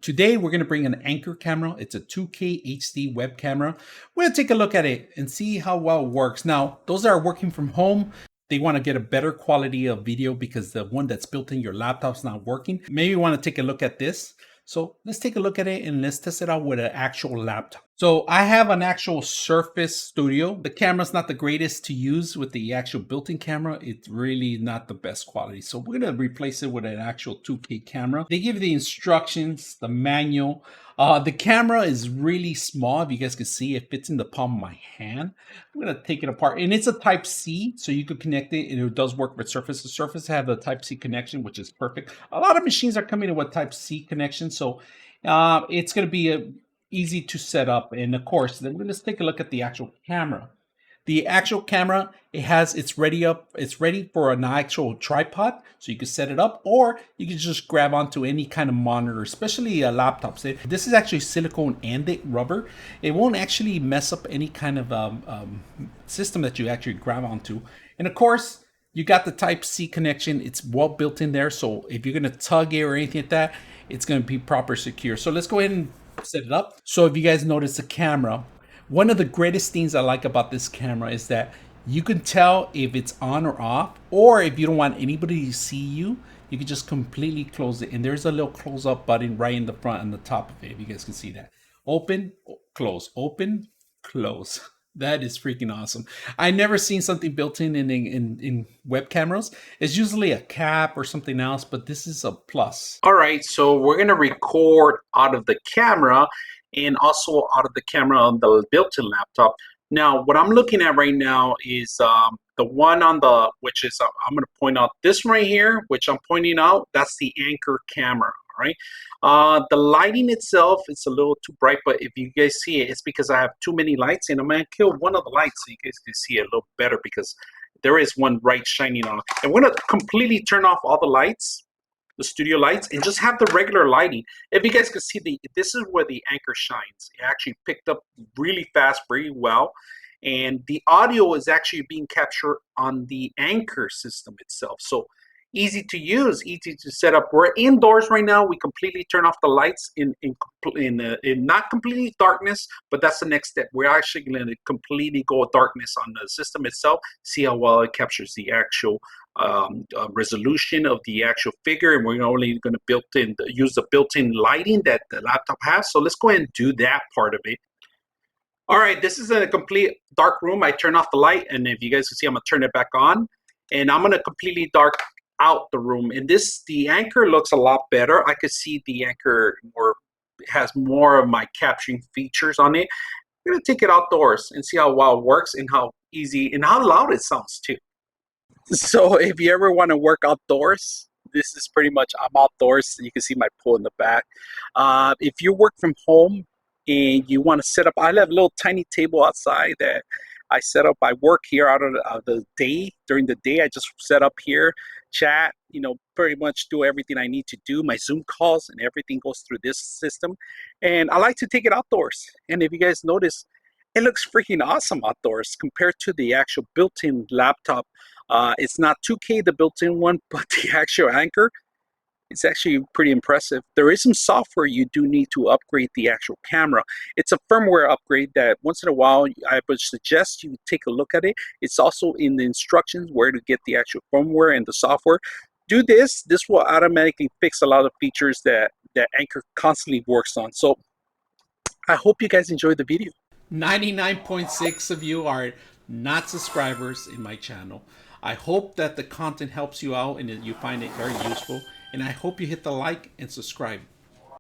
Today, we're going to bring an Anker camera. It's a 2K HD web camera. We're going to take a look at it and see how well it works. Now, those that are working from home, they want to get a better quality of video because the one that's built in your laptop's not working. Maybe you want to take a look at this. So let's take a look at it and let's test it out with an actual laptop. So I have an actual Surface Studio. The camera's not the greatest to use with the actual built-in camera. It's really not the best quality. So we're going to replace it with an actual 2K camera. They give you the instructions, the manual. The camera is really small. If you guys can see, it fits in the palm of my hand. I'm going to take it apart. And it's a Type-C, so you could connect it, and it does work with Surface. The Surface have the Type-C connection, which is perfect. A lot of machines are coming in with Type-C connection, so it's going to be easy to set up. And of course, then let's take a look at the actual camera. The actual camera, it's ready for an actual tripod, so you can set it up, or you can just grab onto any kind of monitor, especially laptops. This is actually silicone and rubber. It won't actually mess up any kind of system that you actually grab onto. And of course, you got the Type-C connection. It's well built in there, so if you're gonna tug it or anything like that, it's gonna be proper secure. So let's go ahead and set it up. So if you guys notice the camera, one of the greatest things I like about this camera is that you can tell if it's on or off, or if you don't want anybody to see you, you can just completely close it. And there's a little close up button right in the front and the top of it, if you guys can see that. Open, close, open, close. That is freaking awesome. I never seen something built in web cameras. It's usually a cap or something else, but this is a plus. All right, so we're gonna record out of the camera and also out of the camera on the built-in laptop. Now, what I'm looking at right now is the one on the, which is, I'm gonna point out this right here, which I'm pointing out, that's the Anker camera, all right? The lighting itself, it's a little too bright, but if you guys see it, it's because I have too many lights, and I'm gonna kill one of the lights so you guys can see it a little better, because there is one right shining on. And we're gonna completely turn off all the lights, the studio lights, and just have the regular lighting. If you guys can see, this is where the Anker shines. It actually picked up really fast, very well. And the audio is actually being captured on the Anker system itself. So easy to use, easy to set up. We're indoors right now. We completely turn off the lights in not completely darkness, but that's the next step. We're actually going to completely go darkness on the system itself, see how well it captures the actual resolution of the actual figure, and we're only going to use the built-in lighting that the laptop has. So let's go ahead and do that part of it. All right, this is a complete dark room. I turn off the light, and if you guys can see, I'm gonna turn it back on, and I'm gonna completely dark out the room. And the Anker looks a lot better. I could see the Anker has more of my capturing features on it. I'm gonna take it outdoors and see how well it works and how easy and how loud it sounds too. So if you ever want to work outdoors, this is pretty much, I'm outdoors. You can see my pool in the back. If you work from home and you want to set up, I have a little tiny table outside that I set up. I work here out of the day. During the day, I just set up here, chat, pretty much do everything I need to do. My Zoom calls and everything goes through this system. And I like to take it outdoors. And if you guys notice, it looks freaking awesome outdoors compared to the actual built-in laptop. It's not 2K, the built-in one, but the actual Anker, it's actually pretty impressive. There is some software you do need to upgrade the actual camera. It's a firmware upgrade that once in a while I would suggest you take a look at it. It's also in the instructions where to get the actual firmware and the software. Do this. This will automatically fix a lot of features that Anker constantly works on. So I hope you guys enjoyed the video. 99.6 of you are not subscribers in my channel. I hope that the content helps you out and that you find it very useful. And I hope you hit the like and subscribe.